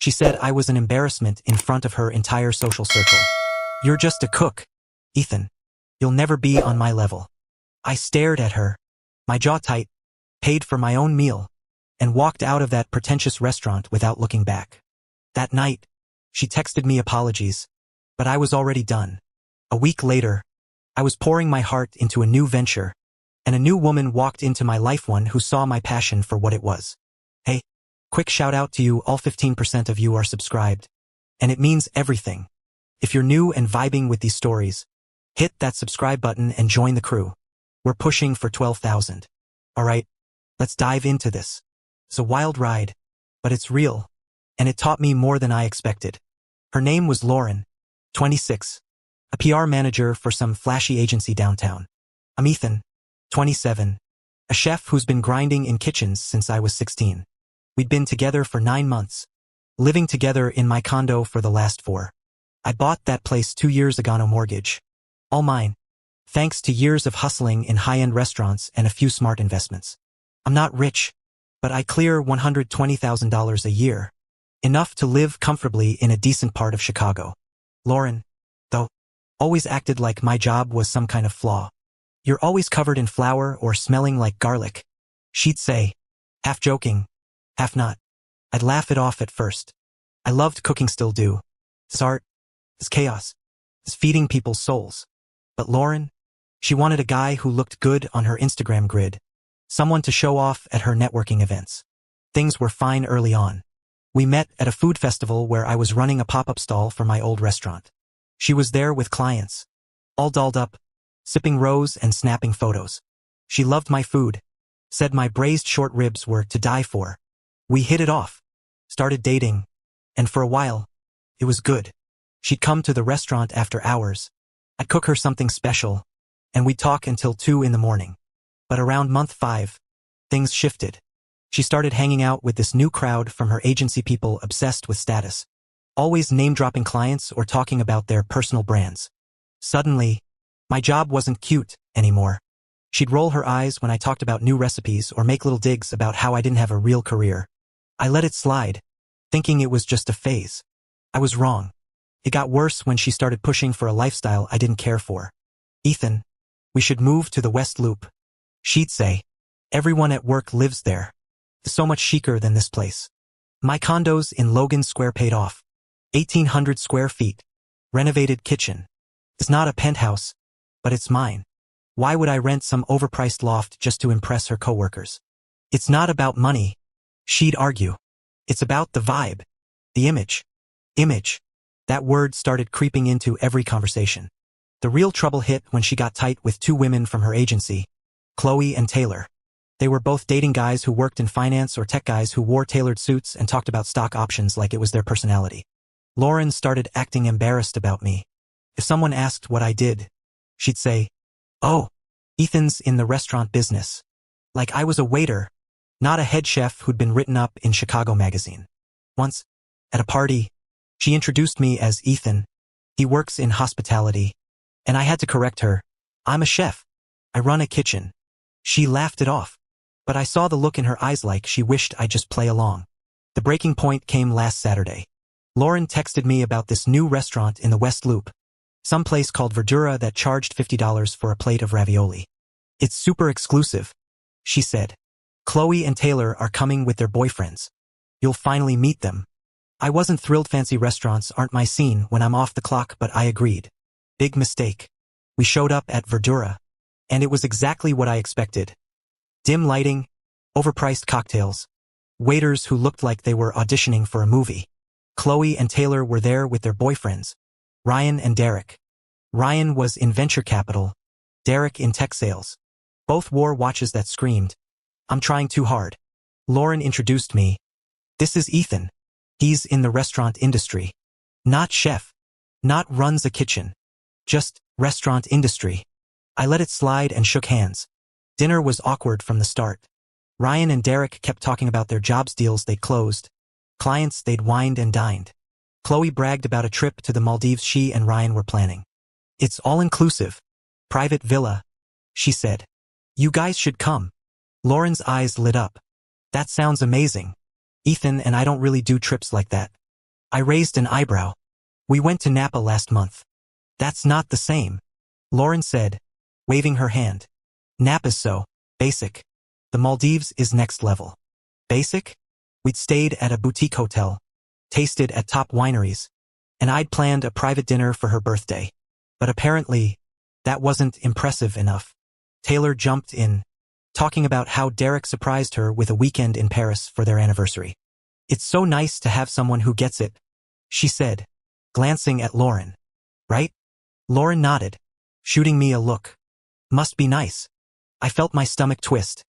She said I was an embarrassment in front of her entire social circle. "You're just a cook, Ethan. You'll never be on my level." I stared at her, my jaw tight, paid for my own meal, and walked out of that pretentious restaurant without looking back. That night, she texted me apologies, but I was already done. A week later, I was pouring my heart into a new venture, and a new woman walked into my life, one who saw my passion for what it was. Hey, quick shout out to you, all 15% of you are subscribed, and it means everything. If you're new and vibing with these stories, hit that subscribe button and join the crew. We're pushing for 12,000. Alright, let's dive into this. It's a wild ride, but it's real, and it taught me more than I expected. Her name was Lauren, 26, a PR manager for some flashy agency downtown. I'm Ethan, 27, a chef who's been grinding in kitchens since I was 16. We'd been together for 9 months, living together in my condo for the last 4. I bought that place 2 years ago on a mortgage. All mine, thanks to years of hustling in high-end restaurants and a few smart investments. I'm not rich, but I clear $120,000 a year, enough to live comfortably in a decent part of Chicago. Lauren, though, always acted like my job was some kind of flaw. "You're always covered in flour or smelling like garlic," she'd say, half joking, half not. I'd laugh it off at first. I loved cooking, still do. It's art, it's chaos, it's feeding people's souls. But Lauren, she wanted a guy who looked good on her Instagram grid, someone to show off at her networking events. Things were fine early on. We met at a food festival where I was running a pop-up stall for my old restaurant. She was there with clients, all dolled up, sipping rose and snapping photos. She loved my food, said my braised short ribs were to die for. We hit it off, started dating, and for a while, it was good. She'd come to the restaurant after hours. I'd cook her something special, and we'd talk until 2 in the morning. But around month 5, things shifted. She started hanging out with this new crowd from her agency, people obsessed with status, always name-dropping clients or talking about their personal brands. Suddenly, my job wasn't cute anymore. She'd roll her eyes when I talked about new recipes or make little digs about how I didn't have a real career. I let it slide, thinking it was just a phase. I was wrong. It got worse when she started pushing for a lifestyle I didn't care for. "Ethan, we should move to the West Loop," she'd say. "Everyone at work lives there. It's so much chicer than this place." My condos in Logan Square paid off. 1,800 square feet. Renovated kitchen. It's not a penthouse, but it's mine. Why would I rent some overpriced loft just to impress her coworkers? "It's not about money," she'd argue. "It's about the vibe. The image." Image. That word started creeping into every conversation. The real trouble hit when she got tight with 2 women from her agency, Chloe and Taylor. They were both dating guys who worked in finance or tech, guys who wore tailored suits and talked about stock options like it was their personality. Lauren started acting embarrassed about me. If someone asked what I did, she'd say, "Oh, Ethan's in the restaurant business." Like I was a waiter, not a head chef who'd been written up in Chicago magazine. Once, at a party, she introduced me as Ethan. He works in hospitality. And I had to correct her. "I'm a chef. I run a kitchen." She laughed it off. But I saw the look in her eyes, like she wished I'd just play along. The breaking point came last Saturday. Lauren texted me about this new restaurant in the West Loop, some place called Verdura that charged $50 for a plate of ravioli. "It's super exclusive," she said. "Chloe and Taylor are coming with their boyfriends. You'll finally meet them." I wasn't thrilled. Fancy restaurants aren't my scene when I'm off the clock, but I agreed. Big mistake. We showed up at Verdura, and it was exactly what I expected. Dim lighting, overpriced cocktails, waiters who looked like they were auditioning for a movie. Chloe and Taylor were there with their boyfriends, Ryan and Derek. Ryan was in venture capital, Derek in tech sales. Both wore watches that screamed, "I'm trying too hard." Lauren introduced me. "This is Ethan. He's in the restaurant industry. Not chef. Not runs a kitchen. Just restaurant industry." I let it slide and shook hands. Dinner was awkward from the start. Ryan and Derek kept talking about their jobs, deals they'd closed, clients they'd wined and dined. Chloe bragged about a trip to the Maldives she and Ryan were planning. "It's all-inclusive. Private villa," she said. "You guys should come." Lauren's eyes lit up. "That sounds amazing. Ethan and I don't really do trips like that." I raised an eyebrow. We went to Napa last month. That's not the same, Lauren said, waving her hand. Napa's so basic. The Maldives is next level. Basic? We'd stayed at a boutique hotel, tasted at top wineries, and I'd planned a private dinner for her birthday. But apparently, that wasn't impressive enough. Taylor jumped in, talking about how Derek surprised her with a weekend in Paris for their anniversary. It's so nice to have someone who gets it, she said, glancing at Lauren. Right? Lauren nodded, shooting me a look. Must be nice. I felt my stomach twist.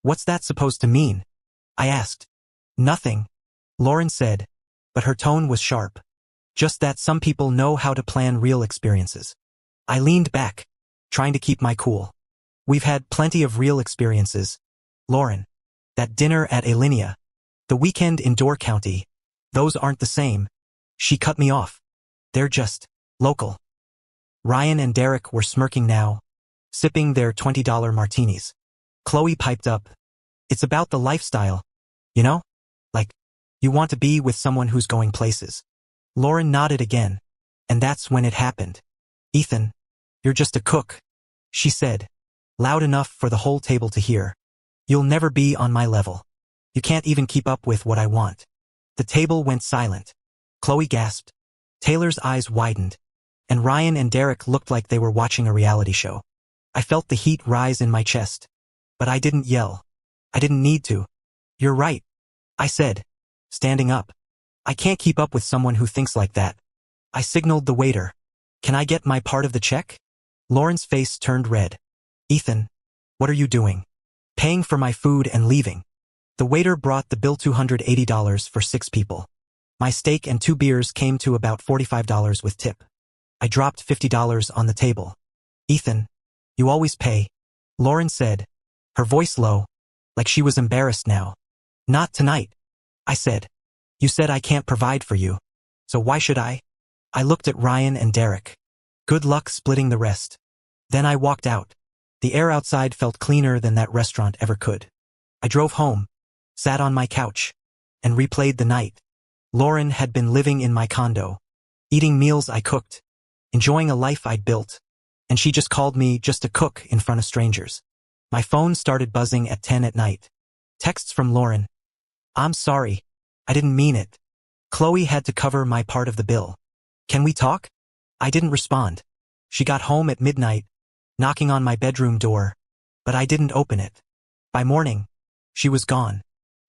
What's that supposed to mean? I asked. Nothing, Lauren said, but her tone was sharp. Just that some people know how to plan real experiences. I leaned back, trying to keep my cool. We've had plenty of real experiences, Lauren. That dinner at Alinea, the weekend in Door County, those aren't the same. She cut me off. They're just local. Ryan and Derek were smirking now, sipping their $20 martinis. Chloe piped up. It's about the lifestyle, you know? Like, you want to be with someone who's going places. Lauren nodded again, and that's when it happened. Ethan, you're just a cook, she said, loud enough for the whole table to hear. You'll never be on my level. You can't even keep up with what I want. The table went silent. Chloe gasped. Taylor's eyes widened, and Ryan and Derek looked like they were watching a reality show. I felt the heat rise in my chest, but I didn't yell. I didn't need to. You're right, I said, standing up. I can't keep up with someone who thinks like that. I signaled the waiter. Can I get my part of the check? Lauren's face turned red. Ethan, what are you doing? Paying for my food and leaving. The waiter brought the bill, $280 for 6 people. My steak and 2 beers came to about $45 with tip. I dropped $50 on the table. Ethan, you always pay, Lauren said, her voice low, like she was embarrassed now. Not tonight, I said. You said I can't provide for you, so why should I? I looked at Ryan and Derek. Good luck splitting the rest. Then I walked out. The air outside felt cleaner than that restaurant ever could. I drove home, sat on my couch, and replayed the night. Lauren had been living in my condo, eating meals I cooked, enjoying a life I'd built, and she just called me just a cook in front of strangers. My phone started buzzing at 10 at night. Texts from Lauren. I'm sorry. I didn't mean it. Chloe had to cover my part of the bill. Can we talk? I didn't respond. She got home at midnight, knocking on my bedroom door, but I didn't open it. By morning, she was gone,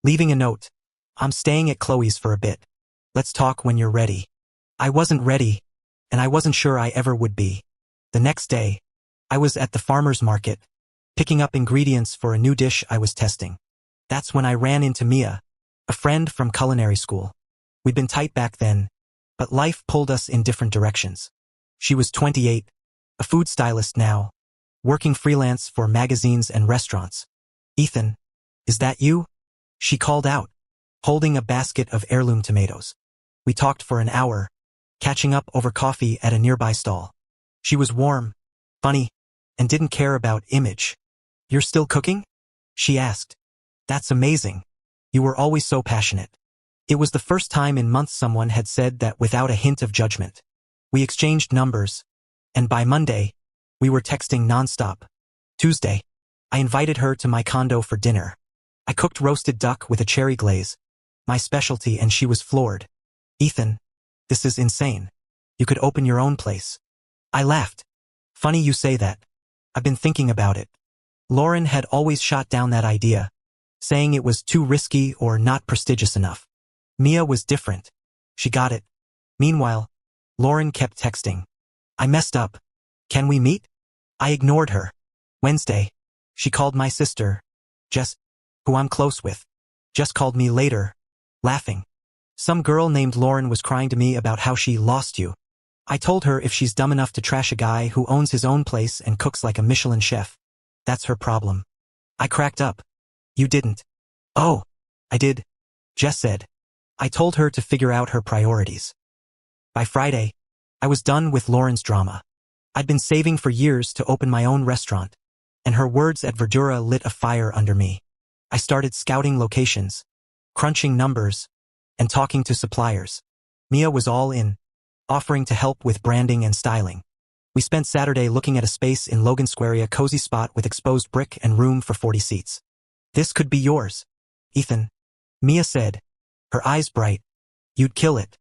leaving a note. I'm staying at Chloe's for a bit. Let's talk when you're ready. I wasn't ready, and I wasn't sure I ever would be. The next day, I was at the farmer's market, picking up ingredients for a new dish I was testing. That's when I ran into Mia, a friend from culinary school. We'd been tight back then, but life pulled us in different directions. She was 28, a food stylist now, working freelance for magazines and restaurants. Ethan, is that you? She called out, holding a basket of heirloom tomatoes. We talked for an hour, catching up over coffee at a nearby stall. She was warm, funny, and didn't care about image. You're still cooking? She asked. That's amazing. You were always so passionate. It was the first time in months someone had said that without a hint of judgment. We exchanged numbers, and by Monday, we were texting nonstop. Tuesday, I invited her to my condo for dinner. I cooked roasted duck with a cherry glaze, my specialty, and she was floored. Ethan, this is insane. You could open your own place. I laughed. Funny you say that. I've been thinking about it. Lauren had always shot down that idea, saying it was too risky or not prestigious enough. Mia was different. She got it. Meanwhile, Lauren kept texting. I messed up. Can we meet? I ignored her. Wednesday, she called my sister, Jess, who I'm close with. Jess called me later, laughing. Some girl named Lauren was crying to me about how she lost you. I told her if she's dumb enough to trash a guy who owns his own place and cooks like a Michelin chef, that's her problem. I cracked up. You didn't. Oh, I did, Jess said. I told her to figure out her priorities. By Friday, I was done with Lauren's drama. I'd been saving for years to open my own restaurant, and her words at Verdura lit a fire under me. I started scouting locations, crunching numbers, and talking to suppliers. Mia was all in, offering to help with branding and styling. We spent Saturday looking at a space in Logan Square, a cozy spot with exposed brick and room for 40 seats. "This could be yours, Ethan," Mia said, her eyes bright. "You'd kill it."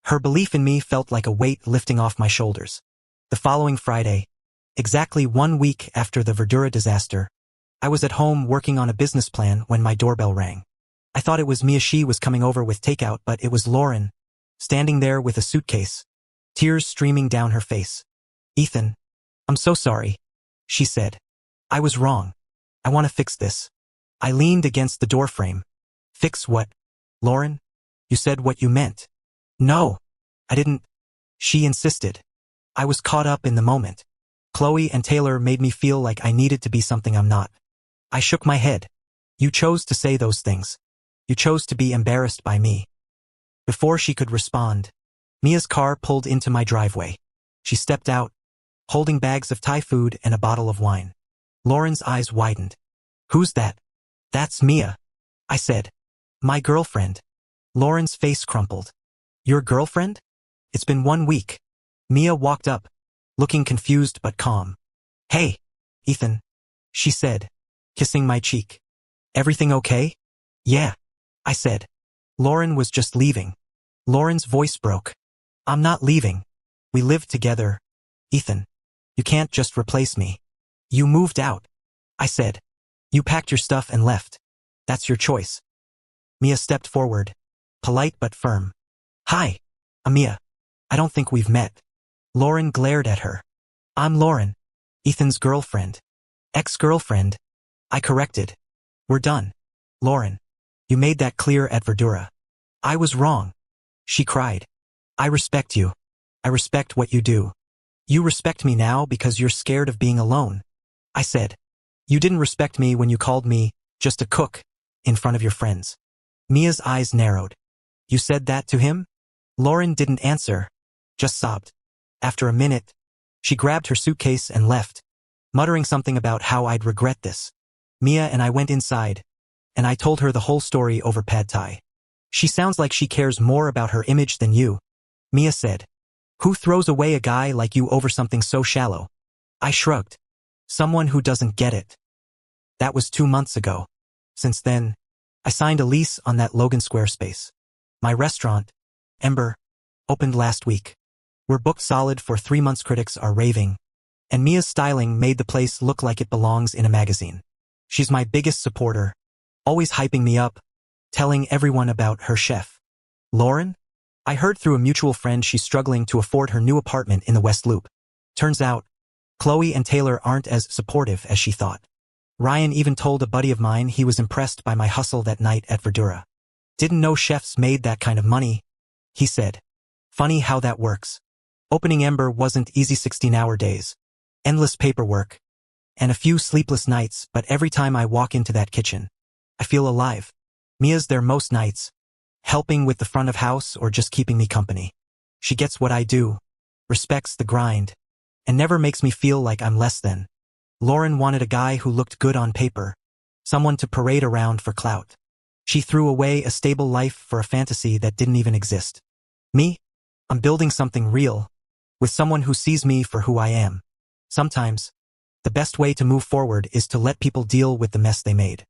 Her belief in me felt like a weight lifting off my shoulders. The following Friday, exactly 1 week after the Verdura disaster, I was at home working on a business plan when my doorbell rang. I thought it was Mia. She was coming over with takeout, but it was Lauren, standing there with a suitcase, tears streaming down her face. "Ethan, I'm so sorry," she said. "I was wrong. I want to fix this." I leaned against the doorframe. "Fix what, Lauren? You said what you meant." "No, I didn't," she insisted. I was caught up in the moment. Chloe and Taylor made me feel like I needed to be something I'm not. I shook my head. "You chose to say those things. You chose to be embarrassed by me." Before she could respond, Mia's car pulled into my driveway. She stepped out, holding bags of Thai food and a bottle of wine. Lauren's eyes widened. "Who's that?" "That's Mia," I said. "My girlfriend." Lauren's face crumpled. "Your girlfriend? It's been 1 week." Mia walked up, looking confused but calm. "Hey, Ethan," she said, kissing my cheek. "Everything okay?" "Yeah," I said. "Lauren was just leaving." Lauren's voice broke. "I'm not leaving. We live together, Ethan. You can't just replace me." "You moved out," I said. "You packed your stuff and left. That's your choice." Mia stepped forward, polite but firm. "Hi, I'm Mia. I don't think we've met." Lauren glared at her. "I'm Lauren, Ethan's girlfriend." "Ex-girlfriend," I corrected. "We're done, Lauren. You made that clear at Verdura." "I was wrong," she cried. "I respect you. I respect what you do." "You respect me now because you're scared of being alone," I said. "You didn't respect me when you called me just a cook in front of your friends." Mia's eyes narrowed. "You said that to him?" Lauren didn't answer, just sobbed. After a minute, she grabbed her suitcase and left, muttering something about how I'd regret this. Mia and I went inside, and I told her the whole story over pad thai. "She sounds like she cares more about her image than you," Mia said. "Who throws away a guy like you over something so shallow?" I shrugged. "Someone who doesn't get it." That was 2 months ago. Since then, I signed a lease on that Logan Square space. My restaurant, Ember, opened last week. We're booked solid for 3 months. Critics are raving, and Mia's styling made the place look like it belongs in a magazine. She's my biggest supporter, always hyping me up, telling everyone about her chef. Lauren? I heard through a mutual friend she's struggling to afford her new apartment in the West Loop. Turns out, Chloe and Taylor aren't as supportive as she thought. Ryan even told a buddy of mine he was impressed by my hustle that night at Verdura. "Didn't know chefs made that kind of money," he said. "Funny how that works." Opening Ember wasn't easy. 16-hour days, endless paperwork, and a few sleepless nights, but every time I walk into that kitchen, I feel alive. Mia's there most nights, helping with the front of house or just keeping me company. She gets what I do, respects the grind, and never makes me feel like I'm less than. Lauren wanted a guy who looked good on paper, someone to parade around for clout. She threw away a stable life for a fantasy that didn't even exist. Me? I'm building something real, with someone who sees me for who I am. Sometimes, the best way to move forward is to let people deal with the mess they made.